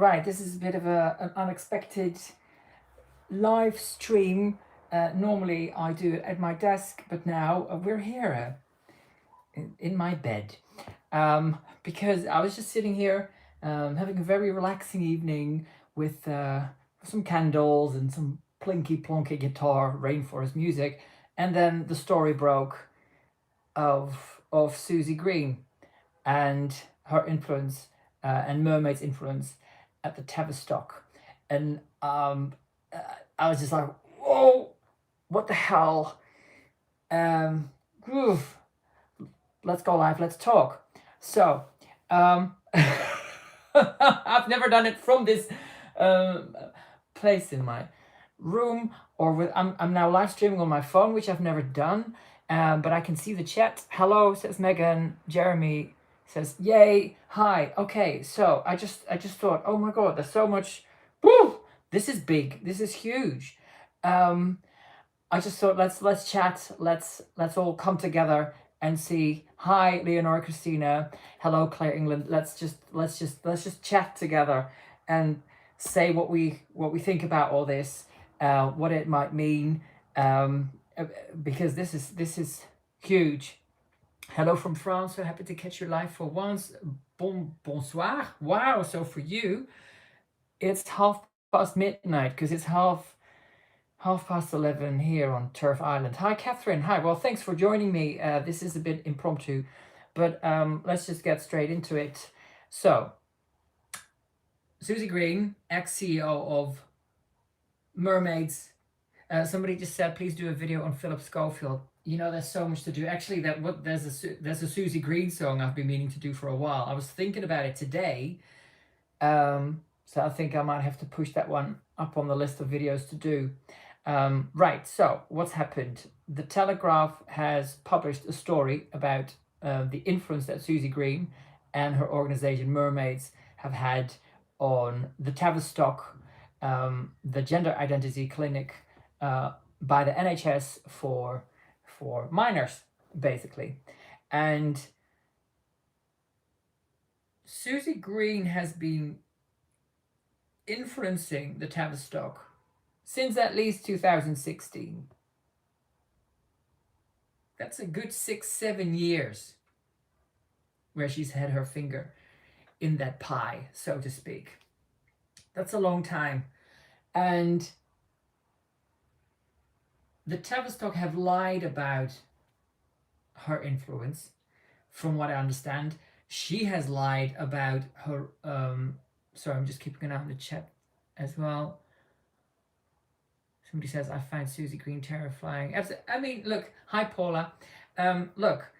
Right, this is a bit of an unexpected live stream. Normally I do it at my desk, but now we're here in my bed. Because I was just sitting here having a very relaxing evening with some candles and some plinky plonky guitar, rainforest music, and then the story broke of Susie Green and her influence and Mermaid's influence at the Tavistock. And uh, I was just like, whoa, what the hell? Um, Groove, let's go live, let's talk. So, I've never done it from this um, place in my room or with. I'm now live streaming on my phone, which I've never done. But I can see the chat. Hello, says Megan. Jeremy says, "Yay, hi." Okay, so I just thought, oh my god, there's so much. Woo! This is big. This is huge. Um, I just thought let's chat. Let's all come together and see. Hi, Leonora Christina. Hello, Claire England. Let's just chat together and say what we think about all this, what it might mean, because this is huge. Hello from France. So happy to catch you live for once. Bonsoir. Wow. So for you, it's midnight because it's half past 11 here on Turf Island. Hi, Catherine. Hi. Well, thanks for joining me. This is a bit impromptu, but let's just get straight into it. So, Susie Green, ex-CEO of Mermaids. Somebody just said, please do a video on Philip Schofield. You know, there's so much to do. Actually, there's a Susie Green song I've been meaning to do for a while. I was thinking about it today. So I think I might have to push that one up on the list of videos to do. Right, so what's happened? The Telegraph has published a story about the influence that Susie Green and her organization Mermaids have had on the Tavistock, the gender identity clinic by the NHS for minors, basically. And Susie Green has been influencing the Tavistock since at least 2016. That's a good 6-7 years where she's had her finger in that pie, so to speak. That's a long time. And the Tavistock have lied about her influence, from what I understand. She has lied about her sorry, I'm just keeping an eye on the chat as well. Somebody says, I find Susie Green terrifying. I mean, look, hi Paula. Look,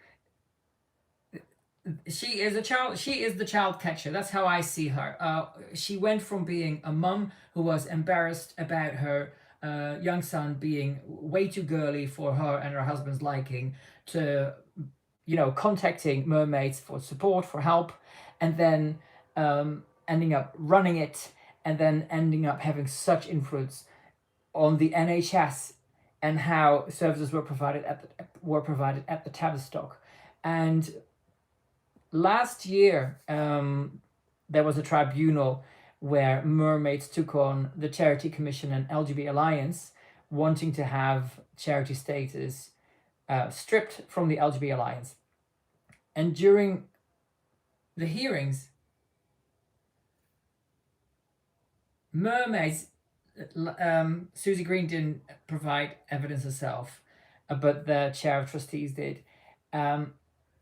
she is the child catcher. That's how I see her. She went from being a mum who was embarrassed about her young son being way too girly for her and her husband's liking, to, you know, contacting Mermaids for support, for help, and then ending up running it, and then ending up having such influence on the NHS and how services were provided at the Tavistock. And last year, there was a tribunal where Mermaids took on the Charity Commission and LGBT Alliance, wanting to have charity status stripped from the LGBT Alliance. And during the hearings, Mermaids, Susie Green didn't provide evidence herself, but the chair of trustees did. And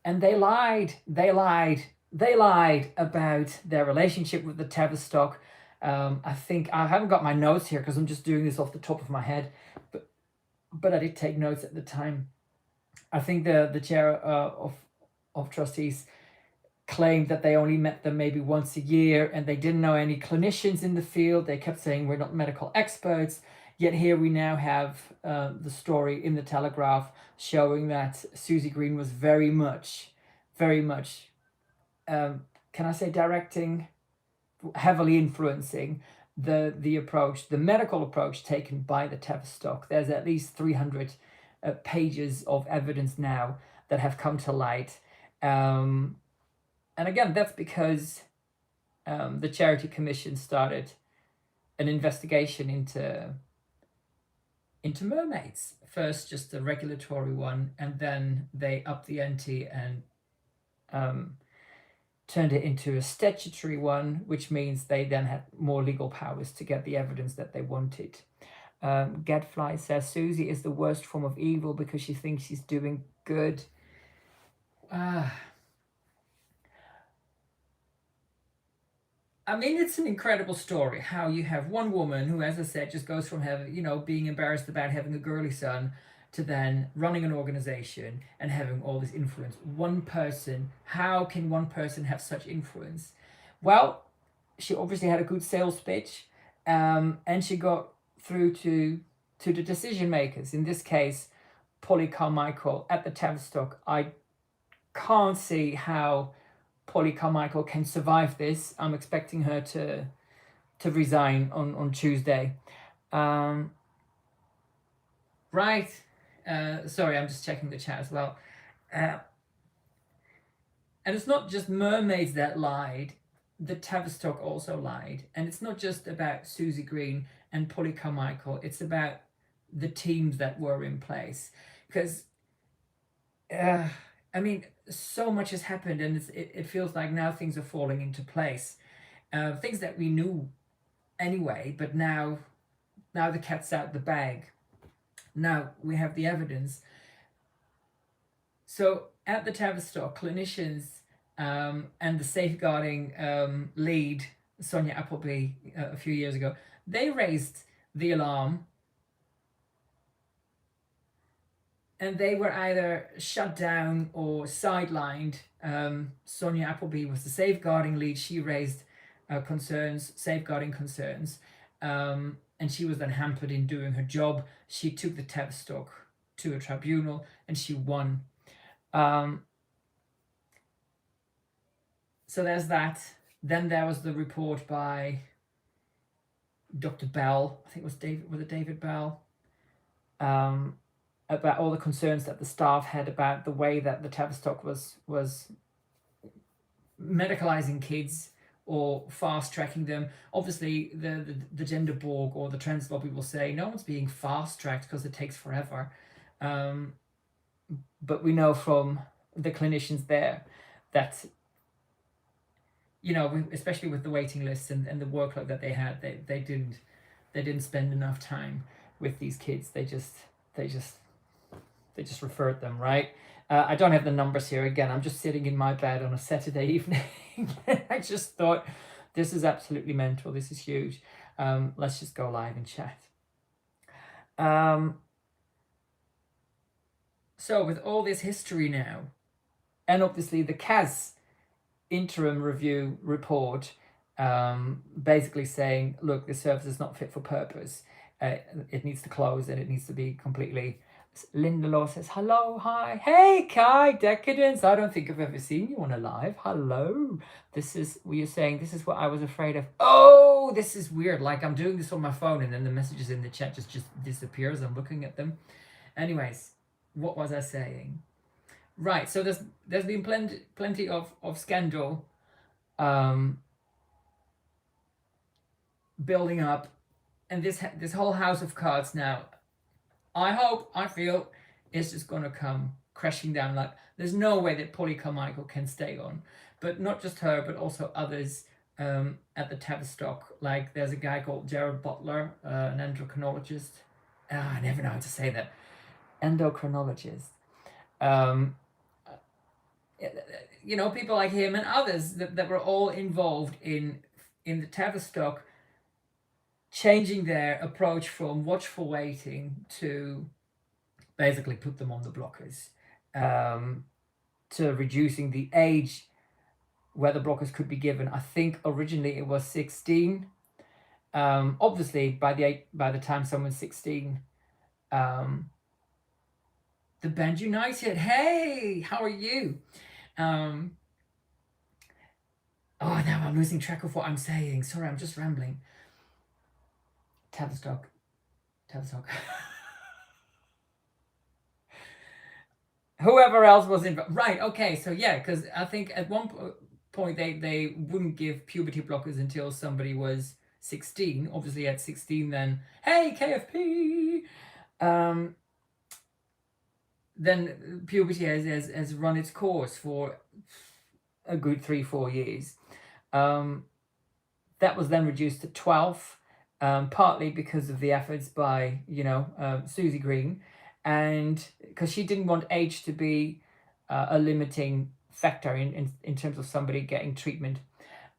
they lied about their relationship with the Tavistock. I think I haven't got my notes here because I'm just doing this off the top of my head, but I did take notes at the time. I think the chair of trustees claimed that they only met them maybe once a year and they didn't know any clinicians in the field. They kept saying we're not medical experts. Yet here we now have the story in the Telegraph showing that Susie Green was very much, can I say directing, heavily influencing the approach, the medical approach taken by the Tavistock. There's at least 300 pages of evidence now that have come to light. And again, that's because the Charity Commission started an investigation into mermaids. First, just a regulatory one, and then they upped the ante and turned it into a statutory one, which means they then had more legal powers to get the evidence that they wanted. Gadfly says Susie is the worst form of evil because she thinks she's doing good. I mean, it's an incredible story how you have one woman who, as I said, just goes from having, being embarrassed about having a girly son to then running an organization and having all this influence. One person, how can one person have such influence? Well, she obviously had a good sales pitch, and she got through to the decision makers. In this case, Polly Carmichael at the Tavistock. I can't see how Polly Carmichael can survive this. I'm expecting her to resign on Tuesday. Right. Sorry, I'm just checking the chat as well. And it's not just mermaids that lied. The Tavistock also lied. And it's not just about Susie Green and Polly Carmichael. It's about the teams that were in place. Because, I mean, so much has happened, and it feels like now things are falling into place. Things that we knew anyway, but now the cat's out the bag. Now we have the evidence. So at the Tavistock, clinicians and the safeguarding lead, Sonia Appleby, a few years ago, they raised the alarm. And they were either shut down or sidelined. Sonia Appleby was the safeguarding lead. She raised safeguarding concerns, and she was then hampered in doing her job. She took the Tavistock to a tribunal, and she won. So there's that. Then there was the report by Dr. Bell. I think it was David Bell. About all the concerns that the staff had about the way that the Tavistock was medicalizing kids or fast tracking them. Obviously, the gender borg or the trans lobby will say no one's being fast tracked because it takes forever. But we know from the clinicians there that, especially with the waiting lists and the workload that they had, they didn't spend enough time with these kids. They just referred them, right? I don't have the numbers here. Again, I'm just sitting in my bed on a Saturday evening. I just thought, this is absolutely mental. This is huge. Let's just go live and chat. So with all this history now, and obviously the CAS interim review report basically saying, look, this service is not fit for purpose. It needs to close and it needs to be completely... Linda Law says, hello, hi. Hey, Kai, Decadence. I don't think I've ever seen you on a live. Hello. This is what you're saying. This is what I was afraid of. Oh, this is weird. Like I'm doing this on my phone and then the messages in the chat just disappears. I'm looking at them. Anyways, what was I saying? Right. So there's been plenty of scandal building up, and this whole house of cards now, I feel it's just going to come crashing down. Like, there's no way that Polly Carmichael can stay on. But not just her, but also others at the Tavistock. Like, there's a guy called Jared Butler, an endocrinologist. I never know how to say that. Endocrinologist. People like him and others that were all involved in the Tavistock, changing their approach from watchful waiting to basically put them on the blockers, to reducing the age where the blockers could be given. I think originally it was 16. Obviously, by the time someone's 16, the Band United. Hey, how are you? Now I'm losing track of what I'm saying. Sorry, I'm just rambling. Tavistock. Whoever else was involved. Right, okay, so yeah, because I think at one point, point they wouldn't give puberty blockers until somebody was 16. Obviously at 16 then, hey, KFP! Then puberty has run its course for a good 3-4 years. That was then reduced to 12, partly because of the efforts by, Susie Green, and because she didn't want age to be a limiting factor in terms of somebody getting treatment.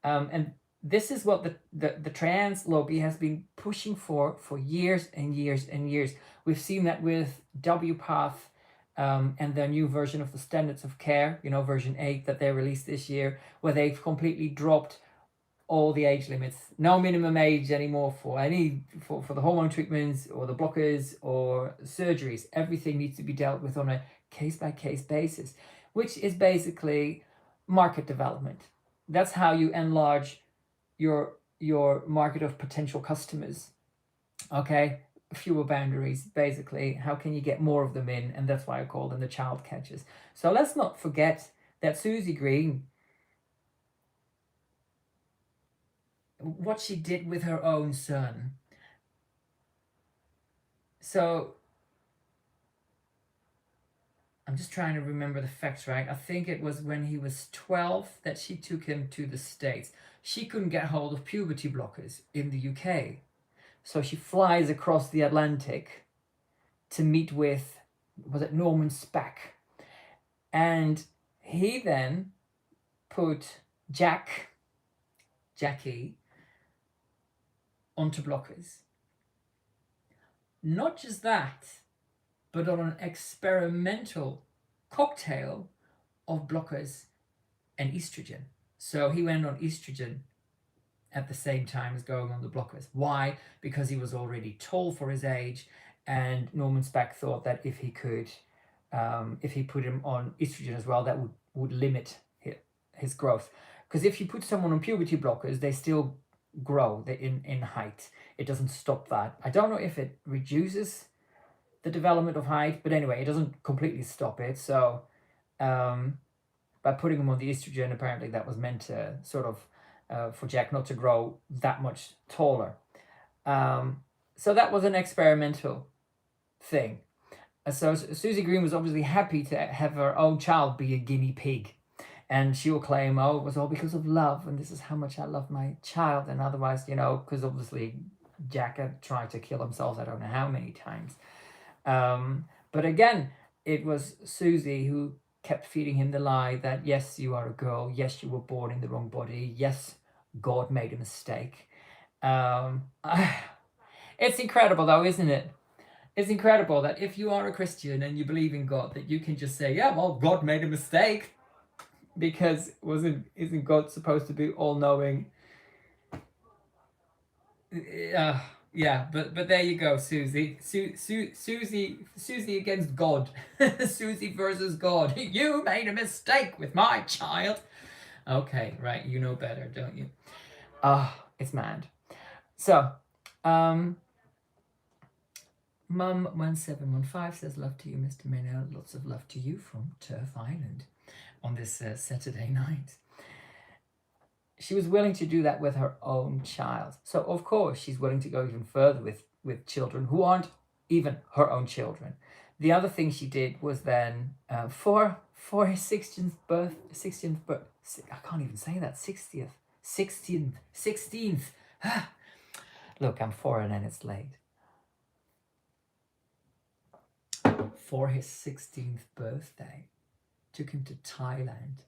And this is what the trans lobby has been pushing for years and years and years. We've seen that with WPATH and their new version of the standards of care, version 8 that they released this year, where they've completely dropped all the age limits. No minimum age anymore for the hormone treatments or the blockers or surgeries. Everything needs to be dealt with on a case-by-case basis, which is basically market development. That's how you enlarge your market of potential customers. Okay, fewer boundaries, basically. How can you get more of them in? And that's why I call them the child catchers. So let's not forget that Susie Green, what she did with her own son. So I'm just trying to remember the facts right. I think it was when he was 12 that she took him to the States. She couldn't get hold of puberty blockers in the UK. So she flies across the Atlantic to meet with, was it Norman Speck? And he then put Jackie, onto blockers. Not just that, but on an experimental cocktail of blockers and estrogen. So he went on estrogen at the same time as going on the blockers. Why? Because he was already tall for his age, and Norman Speck thought that if he could, if he put him on estrogen as well, that would limit his growth. Because if you put someone on puberty blockers, they still grow in height. It doesn't stop that. I don't know if it reduces the development of height, but anyway, it doesn't completely stop it. So by putting him on the estrogen, apparently that was meant to sort of for Jack not to grow that much taller. So that was an experimental thing. So Susie Green was obviously happy to have her own child be a guinea pig. And she will claim, oh, it was all because of love, and this is how much I love my child. And otherwise, because obviously Jack had tried to kill himself, I don't know how many times. But again, it was Susie who kept feeding him the lie that, yes, you are a girl. Yes, you were born in the wrong body. Yes, God made a mistake. It's incredible, though, isn't it? It's incredible that if you are a Christian and you believe in God, that you can just say, yeah, well, God made a mistake. Because isn't God supposed to be all-knowing? Yeah, but there you go, Susie. Susie against God. Susie versus God. You made a mistake with my child. Okay, right, you know better, don't you? It's mad. So, Mum1715 says, love to you, Mr. Maynard. Lots of love to you from Turf Island on this Saturday night. She was willing to do that with her own child. So, of course, she's willing to go even further with children who aren't even her own children. The other thing she did was then, for his 16th birth, I can't even say that, 16th. Look, I'm foreign and it's late. For his 16th birthday, took him to Thailand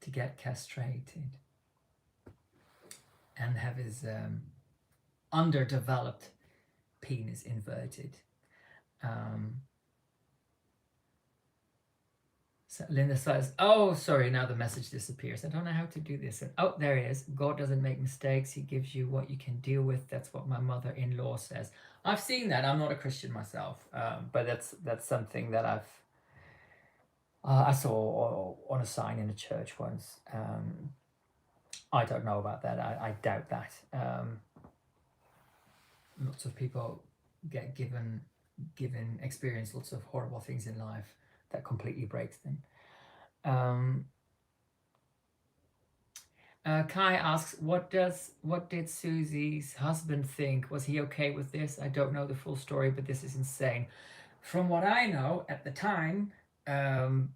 to get castrated and have his underdeveloped penis inverted. So Linda says, oh, sorry, now the message disappears. I don't know how to do this. And, oh, there it is. God doesn't make mistakes. He gives you what you can deal with. That's what my mother-in-law says. I've seen that. I'm not a Christian myself, but that's something that I saw on a sign in a church once. I don't know about that. I doubt that. Lots of people get given experience lots of horrible things in life that completely breaks them. Kai asks, what did Susie's husband think? Was he okay with this? I don't know the full story, but this is insane. From what I know, at the time, um,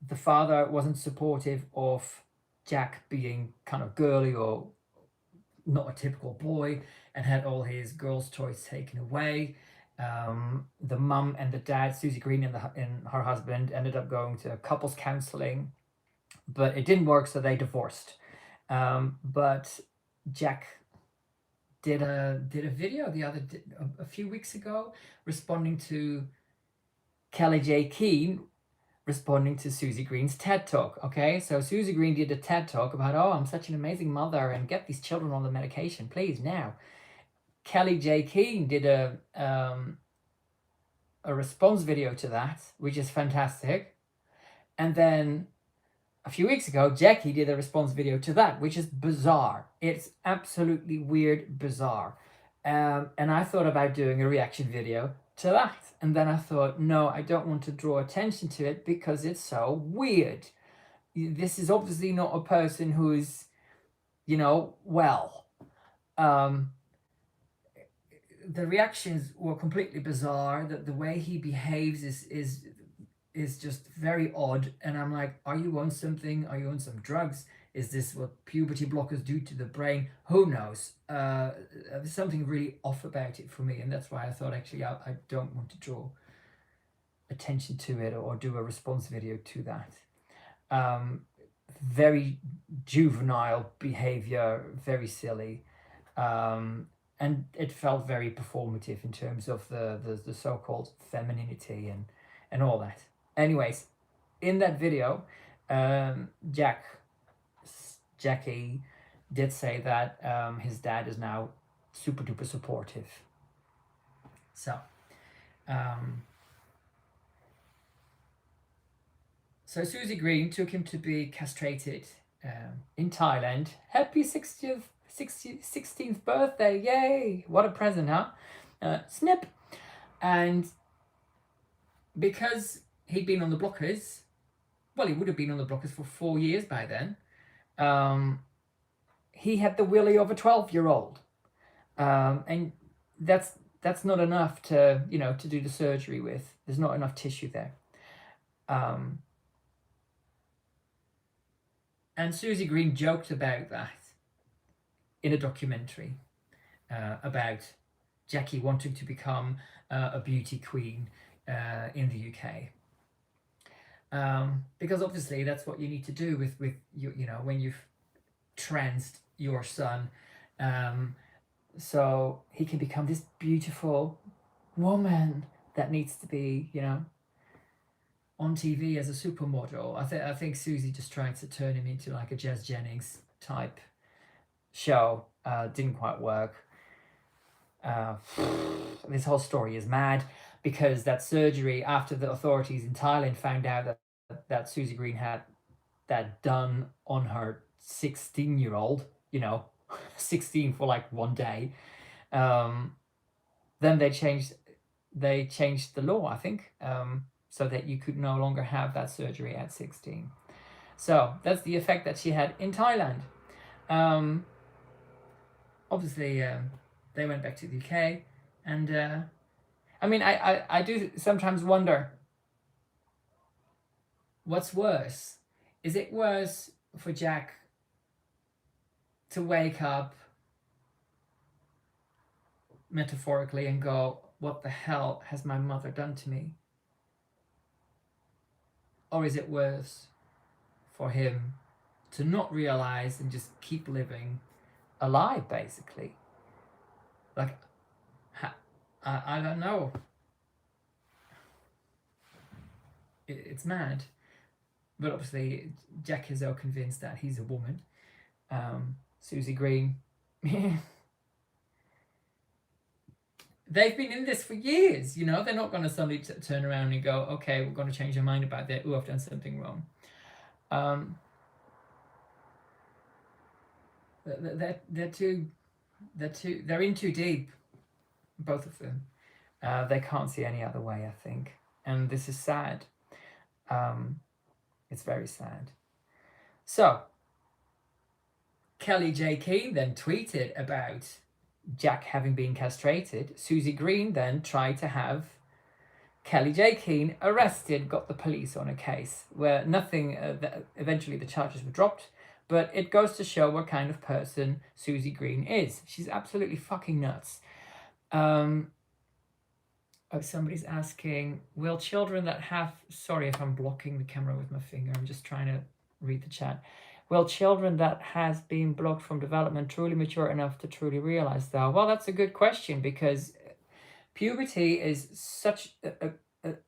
the father wasn't supportive of Jack being kind of girly or not a typical boy, and had all his girls' toys taken away. The mum and the dad, Susie Green and her husband, ended up going to couples counseling, but it didn't work, so they divorced. But Jack did a video a few weeks ago, responding to Kelly J. Keane, responding to Susie Green's TED Talk. Okay, so Susie Green did a TED Talk about, oh, I'm such an amazing mother and get these children on the medication, please, now. Kelly J. Keane did a response video to that, which is fantastic. And then a few weeks ago, Jackie did a response video to that, which is bizarre. It's absolutely weird, bizarre. And I thought about doing a reaction video to that. And then I thought, no, I don't want to draw attention to it because it's so weird. This is obviously not a person who's, well. The reactions were completely bizarre. The way he behaves is just very odd. And I'm like, are you on something? Are you on some drugs? Is this what puberty blockers do to the brain? Who knows? There's something really off about it for me, and that's why I thought, actually, I don't want to draw attention to it or do a response video to that. Very juvenile behavior, very silly. And it felt very performative in terms of the so-called femininity and all that. Anyways, in that video, Jackie did say that his dad is now super duper supportive. So, so Susie Green took him to be castrated in Thailand. Happy 16th birthday, yay! What a present, huh? Snip. And because he'd been on the blockers, well, he would have been on the blockers for 4 years by then, he had the willy of a 12-year-old. And that's not enough to do the surgery with. There's not enough tissue there. And Susie Green joked about that in a documentary about Jackie wanting to become a beauty queen in the UK. Because obviously that's what you need to do with when you've transed your son, so he can become this beautiful woman that needs to be on TV as a supermodel. I think Susie just tried to turn him into like a Jazz Jennings type show. Didn't quite work. This whole story is mad because that surgery, after the authorities in Thailand found out that Susie Green had that done on her 16-year-old, 16 for like 1 day, then they changed the law, I think, so that you could no longer have that surgery at 16. So that's the effect that she had in Thailand. Obviously, they went back to the UK, and I do sometimes wonder, what's worse? Is it worse for Jack to wake up metaphorically and go, what the hell has my mother done to me? Or is it worse for him to not realize and just keep living a lie, basically? Like, I don't know. It's mad. But obviously, Jack is so convinced that he's a woman. Susie Green, they've been in this for years, they're not going to suddenly turn around and go, okay, we're going to change our mind about that. I've done something wrong. They're in too deep, both of them. They can't see any other way, I think. And this is sad. It's very sad. So, Kelly J. Keane then tweeted about Jack having been castrated. Susie Green then tried to have Kelly J. Keane arrested, got the police on a case where nothing, eventually the charges were dropped, but it goes to show what kind of person Susie Green is. She's absolutely fucking nuts. Oh, somebody's asking, will children that have, sorry if I'm blocking the camera with my finger, I'm just trying to read the chat. Will children that has been blocked from development truly mature enough to truly realize that? Well, that's a good question, because puberty is such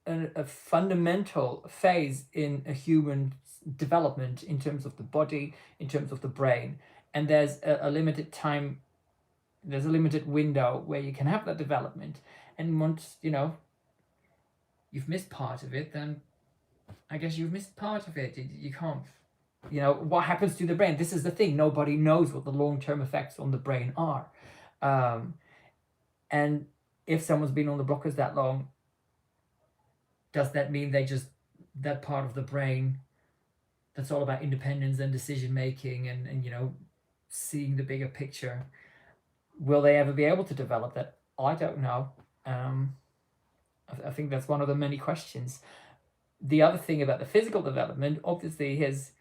a fundamental phase in a human development in terms of the body, in terms of the brain. And there's a limited time, there's a limited window where you can have that development. And once, you've missed part of it, then I guess you've missed part of it. You can't, what happens to the brain? This is the thing. Nobody knows what the long-term effects on the brain are. And if someone's been on the blockers that long, does that mean that part of the brain that's all about independence and decision making and seeing the bigger picture, will they ever be able to develop that? I don't know. I think that's one of the many questions. The other thing about the physical development, obviously his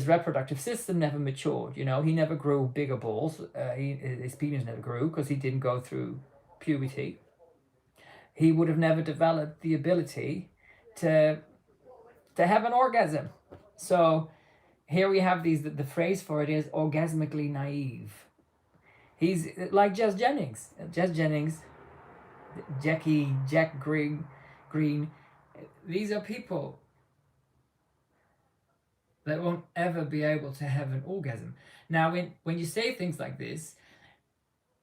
reproductive system never matured. He never grew bigger balls. His penis never grew because he didn't go through puberty. He would have never developed the ability to have an orgasm. So here we have the phrase for it is orgasmically naive. He's like Jack Jennings, Jack Green. These are people that won't ever be able to have an orgasm. Now, when you say things like this,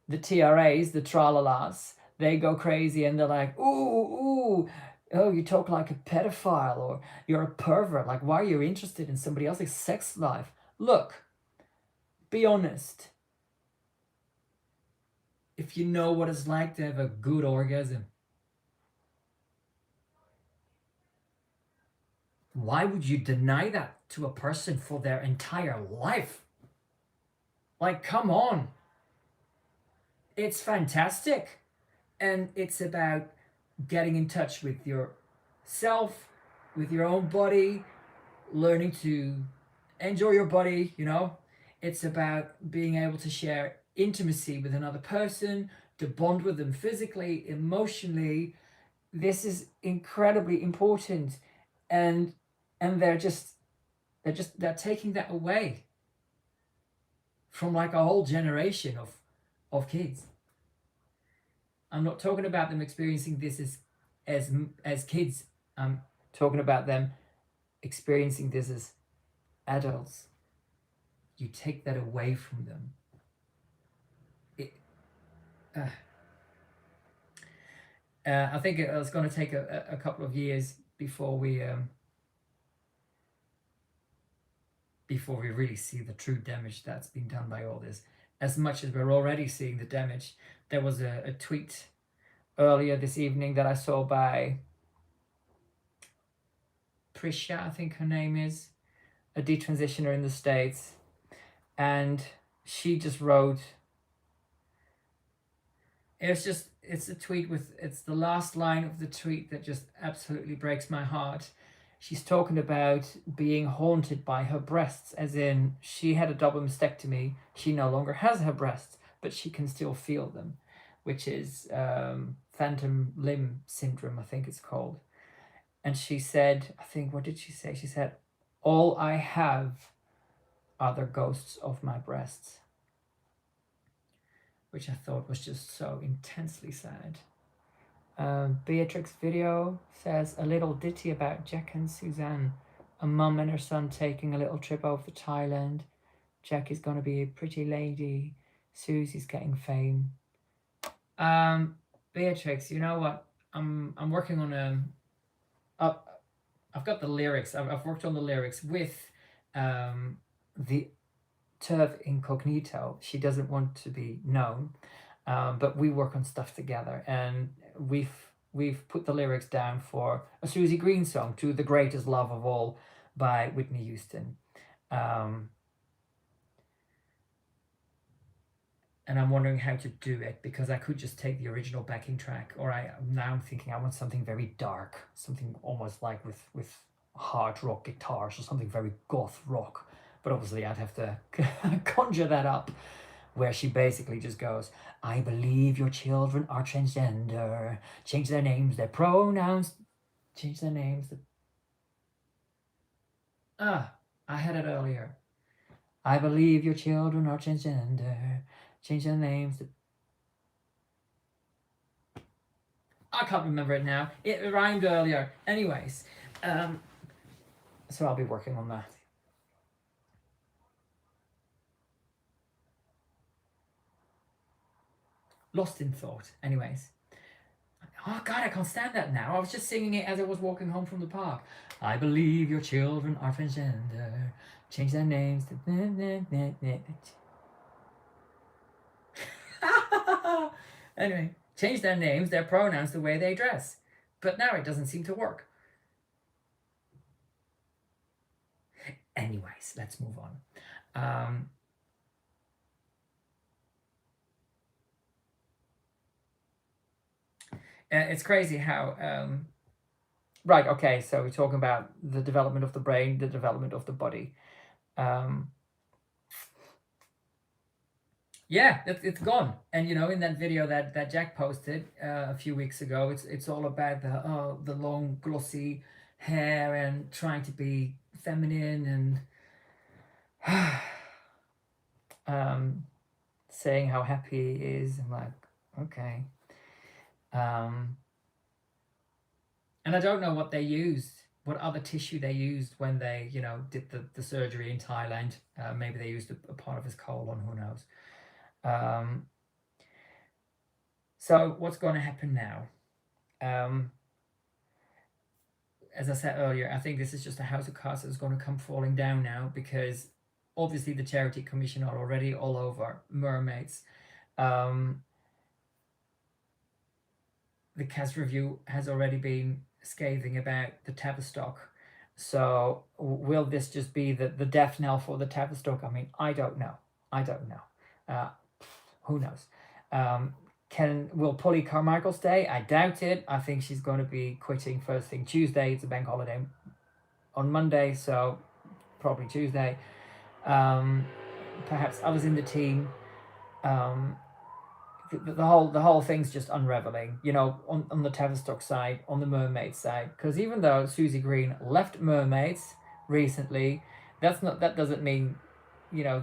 the TRAs, the tralalas, they go crazy and they're like, ooh, oh, you talk like a pedophile, or you're a pervert. Like, why are you interested in somebody else's sex life? Look, be honest. If you know what it's like to have a good orgasm, why would you deny that to a person for their entire life? Like, come on. It's fantastic. And it's about getting in touch with yourself, with your own body, learning to enjoy your body, It's about being able to share intimacy with another person, to bond with them physically, emotionally. This is incredibly important. And they're taking that away from like a whole generation of kids. I'm not talking about them experiencing this as kids. I'm talking about them experiencing this as adults. You take that away from them. I think it's going to take a couple of years before we really see the true damage that's been done by all this. As much as we're already seeing the damage, there was a tweet earlier this evening that I saw by Prisha, I think her name is, a detransitioner in the States, and she just wrote, it's a tweet it's the last line of the tweet that just absolutely breaks my heart. She's talking about being haunted by her breasts, as in she had a double mastectomy. She no longer has her breasts, but she can still feel them, which is phantom limb syndrome, I think it's called. And she said, what did she say? She said, all I have are the ghosts of my breasts, which I thought was just so intensely sad. Beatrix Video says a little ditty about Jack and Suzanne, a mum and her son taking a little trip over to Thailand. Jack is going to be a pretty lady. Susie's getting fame. Beatrix, you know what? I'm working on I've got the lyrics. I've worked on the lyrics with the Turf Incognito. She doesn't want to be known, but we work on stuff together, and we've put the lyrics down for a Susie Green song, To the Greatest Love of All by Whitney Houston. and I'm wondering how to do it, because I could just take the original backing track, or I'm thinking I want something very dark, something almost like with hard rock guitars, or something very goth rock. But obviously I'd have to conjure that up, where she basically just goes, I believe your children are transgender, change their names, their pronouns, change their names. I had it earlier. I believe your children are transgender, change their names. I can't remember it now. It rhymed earlier. Anyways, so I'll be working on that. Lost in thought. Anyways. Oh God, I can't stand that now. I was just singing it as I was walking home from the park. I believe your children are transgender. Change their names to... Anyway, change their names, their pronouns, the way they dress. But now it doesn't seem to work. Anyways, let's move on. It's crazy how... right, okay, so we're talking about the development of the brain, the development of the body. Yeah, it's gone. And you know, in that video that Jack posted a few weeks ago, it's all about the long glossy hair and trying to be feminine and saying how happy he is. I'm like, okay. And I don't know what they used, what other tissue they used when they, you know, did the surgery in Thailand. Maybe they used a part of his colon, who knows. So what's going to happen now? As I said earlier, I think this is just a house of cards that's going to come falling down now, because obviously the Charity Commission are already all over Mermaids. The cast review has already been scathing about the Tavistock. So will this just be the death knell for the Tavistock? I mean, I don't know. Who knows? Will Polly Carmichael stay? I doubt it. I think she's going to be quitting first thing Tuesday. It's a bank holiday on Monday, so probably Tuesday. Perhaps others in the team. The whole thing's just unraveling, you know, on the Tavistock side, on the Mermaid side, because even though Susie Green left Mermaids recently, that doesn't mean, you know,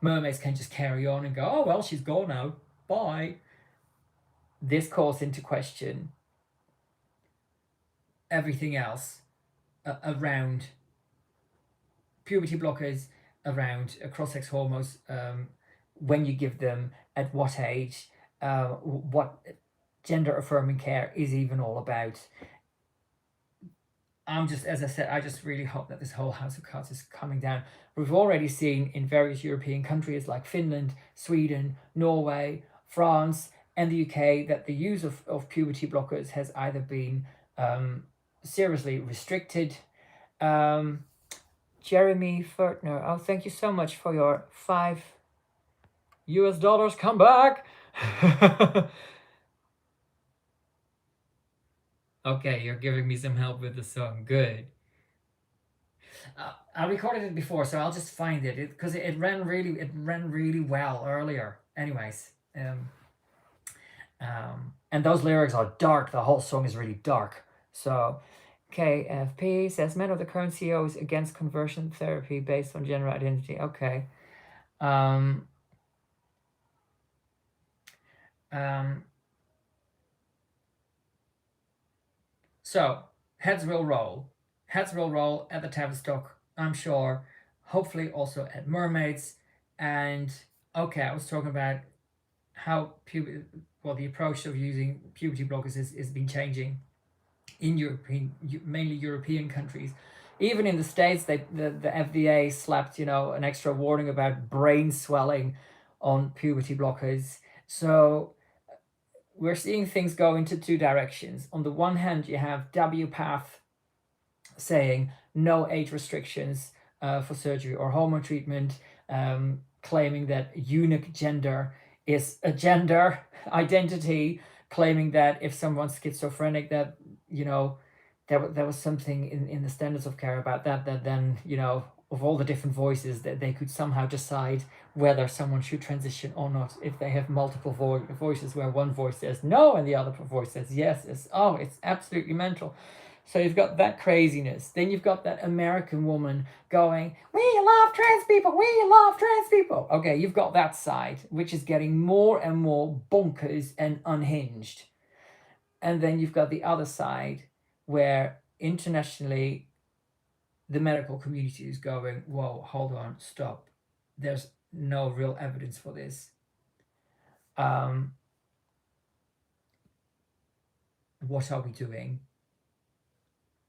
Mermaids can just carry on and go, oh well, she's gone now, bye. This calls into question everything else around puberty blockers, around cross-sex hormones, when you give them, at what age, what gender affirming care is even all about. As I said, I just really hope that this whole house of cards is coming down. We've already seen in various European countries like Finland, Sweden, Norway, France, and the UK that the use of puberty blockers has either been seriously restricted. Jeremy Fertner, oh, thank you so much for your $5 US. Come back. Okay, you're giving me some help with the song. Good. I recorded it before, so I'll just find it because it ran really well earlier. Anyways, and those lyrics are dark. The whole song is really dark. So, KFP says men of the current CEOs against conversion therapy based on gender identity. Okay. So heads will roll. Heads will roll at the Tavistock, I'm sure. Hopefully also at Mermaids. And okay, I was talking about how the approach of using puberty blockers is been changing in mainly European countries. Even in the States, the FDA slapped, you know, an extra warning about brain swelling on puberty blockers. So we're seeing things go into two directions. On the one hand, you have WPATH saying no age restrictions for surgery or hormone treatment. claiming that unique gender is a gender identity, claiming that if someone's schizophrenic, that, you know, there was something in the standards of care about that, that then, you know, of all the different voices, that they could somehow decide whether someone should transition or not if they have multiple voices, where one voice says no and the other voice says yes. It's absolutely mental. So you've got that craziness. Then you've got that American woman going, "We love trans people, we love trans people." Okay, you've got that side, which is getting more and more bonkers and unhinged. And then you've got the other side, where internationally the medical community is going, "Whoa, hold on, stop. There's no real evidence for this. Um, what are we doing?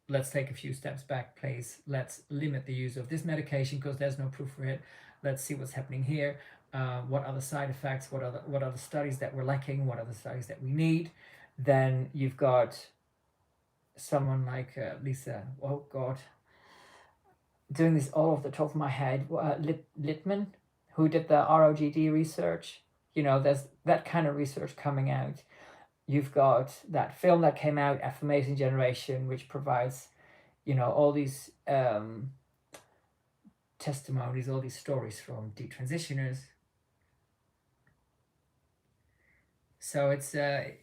Let's take a few steps back, please. Let's limit the use of this medication because there's no proof for it. Let's see what's happening here. What are the side effects? What are the studies that we're lacking? What are the studies that we need?" Then you've got someone like Lisa. Oh God, doing this all off the top of my head. Littman, who did the ROGD research. You know, there's that kind of research coming out. You've got that film that came out, Affirmation Generation, which provides, you know, all these testimonies, all these stories from detransitioners. So it's, I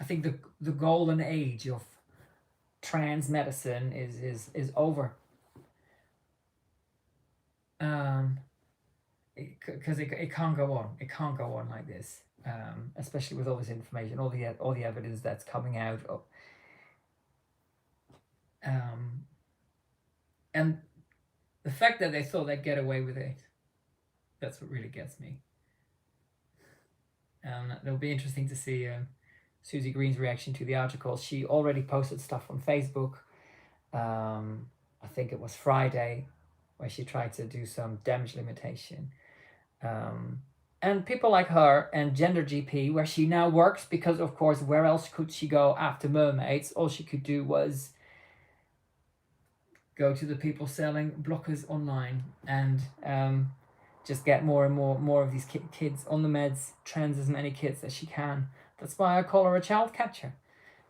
think the golden age of trans medicine is over. Because it can't go on. It can't go on like this. Especially with all this information, all the evidence that's coming out of, and the fact that they thought they'd get away with it, that's what really gets me. It'll be interesting to see Susie Green's reaction to the article. She already posted stuff on Facebook. I think it was Friday, where she tried to do some damage limitation. And people like her and Gender GP, where she now works, because of course, where else could she go after Mermaids? All she could do was go to the people selling blockers online and just get more and more of these kids on the meds, trans as many kids as she can. That's why I call her a child catcher.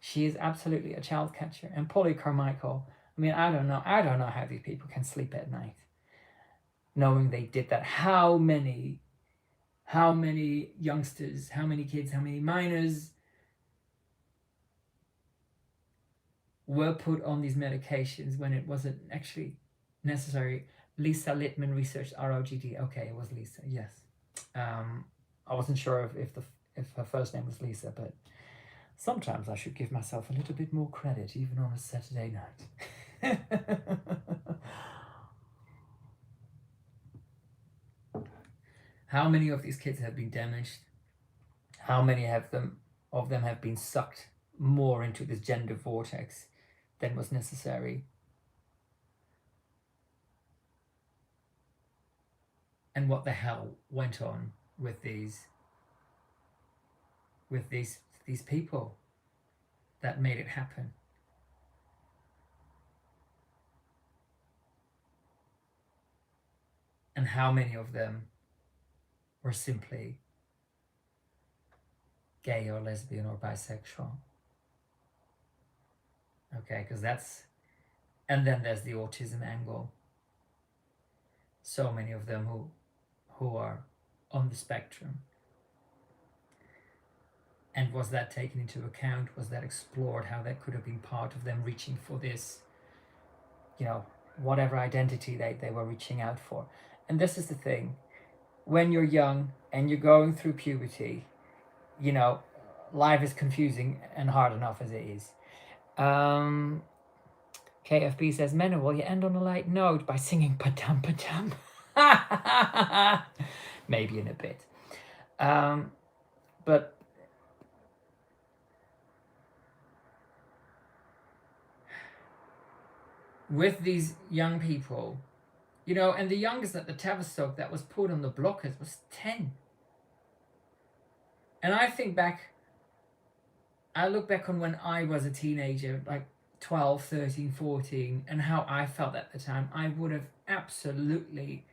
She is absolutely a child catcher. And Polly Carmichael, I mean, I don't know how these people can sleep at night, knowing they did that. How many youngsters, how many kids, how many minors were put on these medications when it wasn't actually necessary? Lisa Littman researched ROGD. Okay, it was Lisa. Yes. I wasn't sure if her first name was Lisa, but sometimes I should give myself a little bit more credit, even on a Saturday night. How many of these kids have been damaged? How many of them have been sucked more into this gender vortex than was necessary? And what the hell went on with these people that made it happen? And how many of them were simply gay or lesbian or bisexual? Okay, because that's, and then there's the autism angle. So many of them who are on the spectrum. And was that taken into account? Was that explored, how that could have been part of them reaching for this, you know, whatever identity they were reaching out for? And this is the thing. When you're young and you're going through puberty, you know, life is confusing and hard enough as it is. KFB says, "Mena, will you end on a light note by singing Padam Padam?" Maybe in a bit. But with these young people, you know, and the youngest at the Tavistock that was put on the blockers was 10. And I look back on when I was a teenager, like 12, 13, 14, and how I felt at the time. I would have absolutely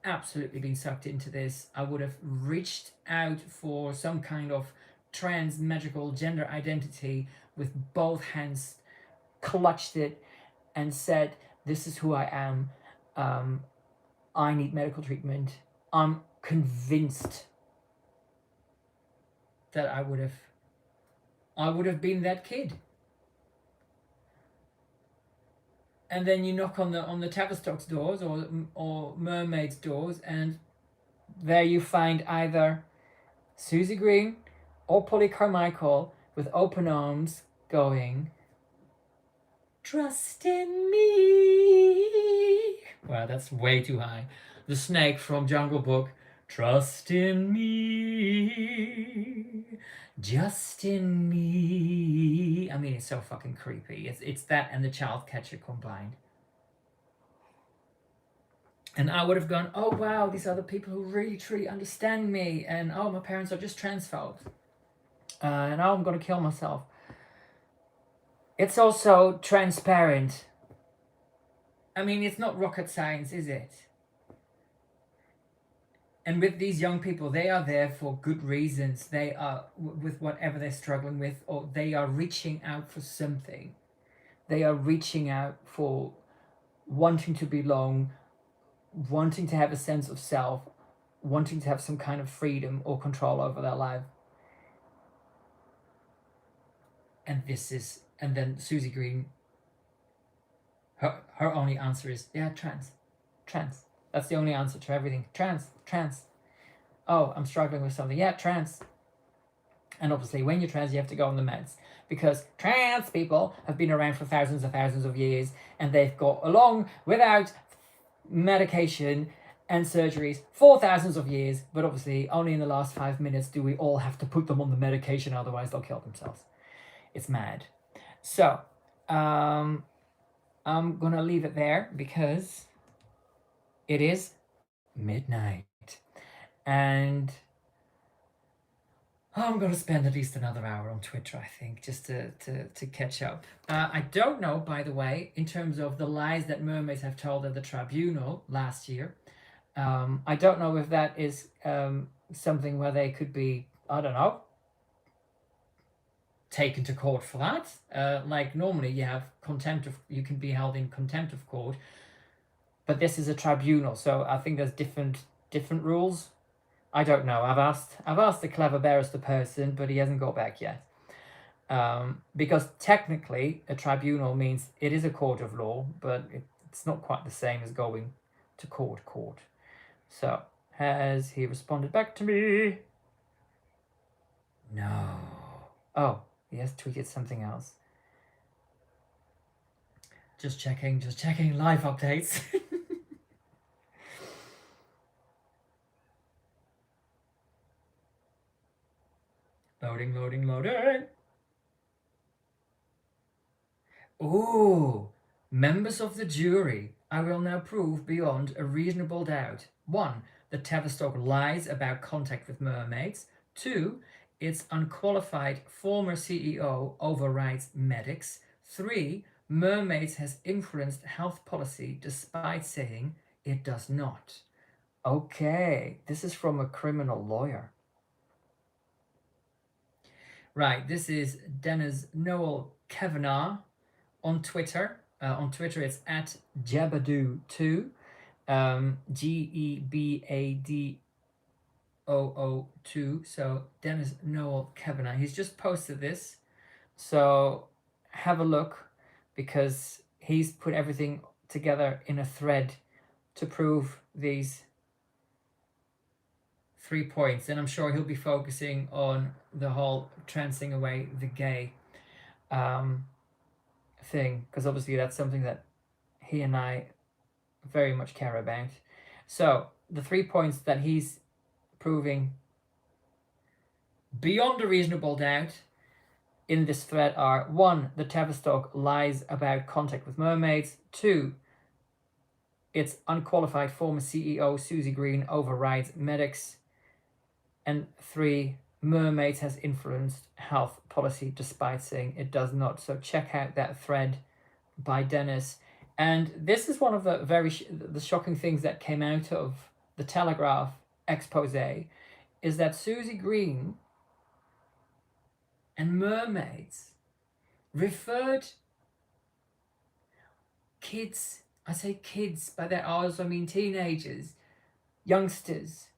absolutely been sucked into this. I would have reached out for some kind of trans magical gender identity with both hands, clutched it, and said, "This is who I am. I need medical treatment." I'm convinced that I would have been that kid. And then you knock on the Tavistock's doors or Mermaids' doors, and there you find either Susie Green or Polly Carmichael with open arms going, "Trust in me." Well, that's way too high. The snake from Jungle Book, "Trust in me, just in me." I mean, it's so fucking creepy. It's that and the child catcher combined. And I would have gone, "Oh wow, these are the people who really truly understand me," and "Oh, my parents are just transphobes, and oh, I'm gonna kill myself." It's also transparent. I mean, it's not rocket science, is it? And with these young people, they are there for good reasons. They are with whatever they're struggling with, or they are reaching out for something. They are reaching out for wanting to belong, wanting to have a sense of self, wanting to have some kind of freedom or control over their life. And then Susie Green, her only answer is, "Yeah, trans. That's the only answer to everything. Trans. Oh, I'm struggling with something. Yeah, trans." And obviously, when you're trans, you have to go on the meds, because trans people have been around for thousands of years, and they've got along without medication and surgeries for thousands of years. But obviously, only in the last 5 minutes do we all have to put them on the medication, otherwise they'll kill themselves. It's mad. So, I'm gonna leave it there because it is midnight. And I'm going to spend at least another hour on Twitter, I think, just to catch up. I don't know, by the way, in terms of the lies that mermaids have told at the tribunal last year. I don't know if that is something where they could be, I don't know, taken to court for that. Like normally you have you can be held in contempt of court, but this is a tribunal, so I think there's different rules. I don't know. I've asked the clever barrister person, but he hasn't got back yet. Because technically, a tribunal means it is a court of law, but it's not quite the same as going to court. So, has he responded back to me? No. Oh, he has tweeted something else. Just checking live updates. Loading. Ooh, members of the jury, I will now prove beyond a reasonable doubt. 1. That Tavistock lies about contact with mermaids. 2. Its unqualified former CEO overrides medics. 3. Mermaids has influenced health policy despite saying it does not. Okay, this is from a criminal lawyer. Right, this is Dennis Noel Kavanagh on Twitter. On Twitter, it's at Jabadoo2, GEBADOO2. So Dennis Noel Kavanagh. He's just posted this. So have a look, because he's put everything together in a thread to prove these 3 points. And I'm sure he'll be focusing on the whole transing away the gay thing, because obviously that's something that he and I very much care about. So the 3 points that he's proving beyond a reasonable doubt in this thread are: 1. The Tavistock lies about contact with mermaids. 2. Its unqualified former CEO Susie Green overrides medics. And 3. Mermaids has influenced health policy despite saying it does not. So check out that thread by Dennis. And this is one of the the shocking things that came out of the Telegraph expose is that Susie Green and Mermaids referred kids, I say kids, but they also mean teenagers, youngsters,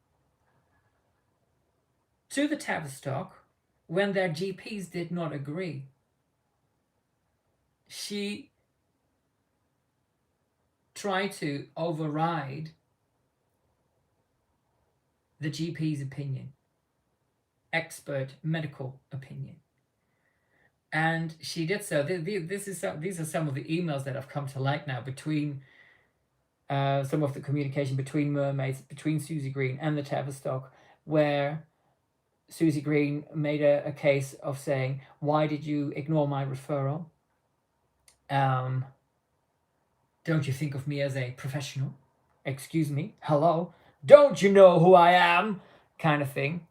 to the Tavistock when their GPs did not agree. She tried to override the GP's opinion, expert medical opinion. And she did so. These are some of the emails that have come to light now between some of the communication between Mermaids, between Susie Green and the Tavistock, where Susie Green made a case of saying, why did you ignore my referral? Don't you think of me as a professional? Excuse me? Hello? Don't you know who I am? Kind of thing.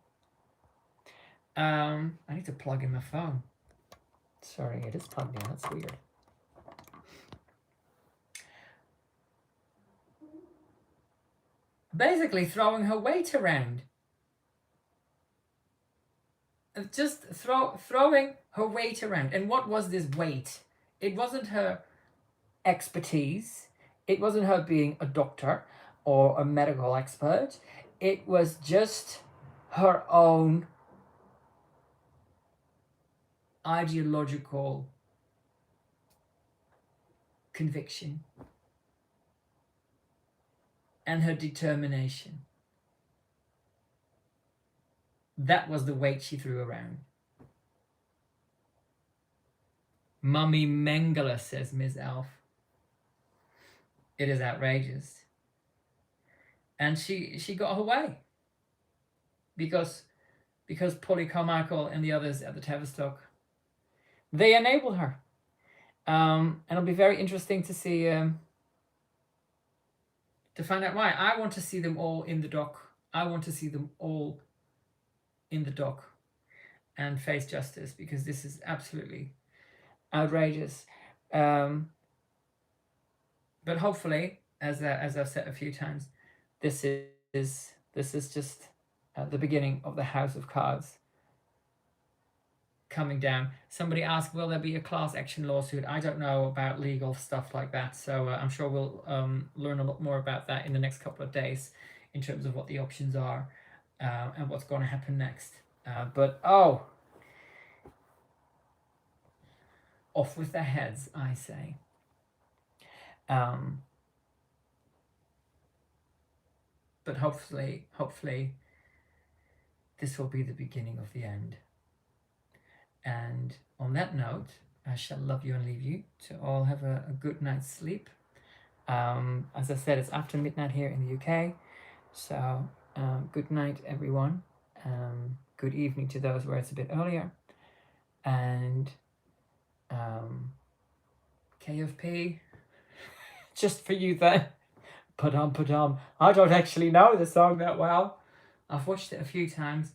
I need to plug in my phone. Sorry, it is plugged in. That's weird. Basically throwing her weight around. Just throwing her weight around. And what was this weight? It wasn't her expertise. It wasn't her being a doctor or a medical expert. It was just her own ideological conviction and her determination. That was the weight she threw around. Mummy Mengele, says Ms. Elf. It is outrageous. And she got her way. Because Polly Carmichael and the others at the Tavistock, they enabled her. And it'll be very interesting to see, to find out why. I want to see them all in the dock. I want to see them all in the dock and face justice, because this is absolutely outrageous. But hopefully, as I've said a few times, this is just the beginning of the House of Cards coming down. Somebody asked, will there be a class action lawsuit? I don't know about legal stuff like that, so I'm sure we'll learn a lot more about that in the next couple of days in terms of what the options are and what's going to happen next. But off with their heads, I say. But hopefully this will be the beginning of the end. And on that note, I shall love you and leave you to all have a good night's sleep. As I said, it's after midnight here in the UK. So good night, everyone. Good evening to those where it's a bit earlier. And KFP, just for you then. Padum. I don't actually know the song that well. I've watched it a few times.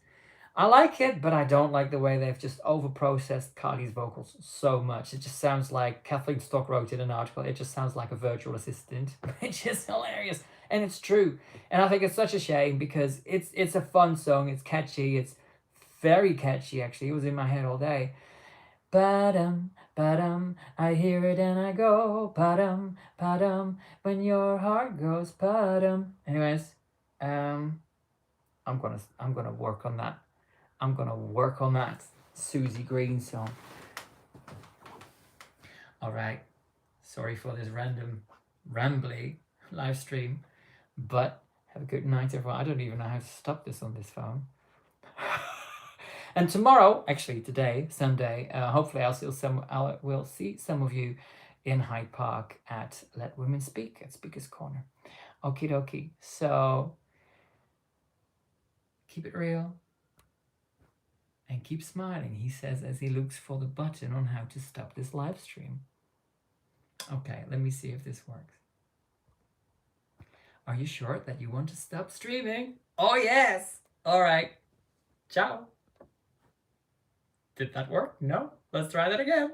I like it, but I don't like the way they've just over-processed Carly's vocals so much. It just sounds like Kathleen Stock wrote in an article. It just sounds like a virtual assistant, which is hilarious. And it's true. And I think it's such a shame because it's a fun song. It's catchy. It's very catchy, actually. It was in my head all day. Ba-dum, I hear it and I go, ba-dum, when your heart goes, ba-dum. Anyways, I'm gonna work on that. I'm gonna work on that Susie Green song. All right, sorry for this random rambly live stream, but have a good night, everyone. I don't even know how to stop this on this phone. And tomorrow, actually today, Sunday, hopefully I will see some of you in Hyde Park at Let Women Speak at Speaker's Corner. Okie dokie. So keep it real and keep smiling, he says as he looks for the button on how to stop this live stream. Okay, let me see if this works. Are you sure that you want to stop streaming? Oh yes! All right. Ciao. Did that work? No? Let's try that again.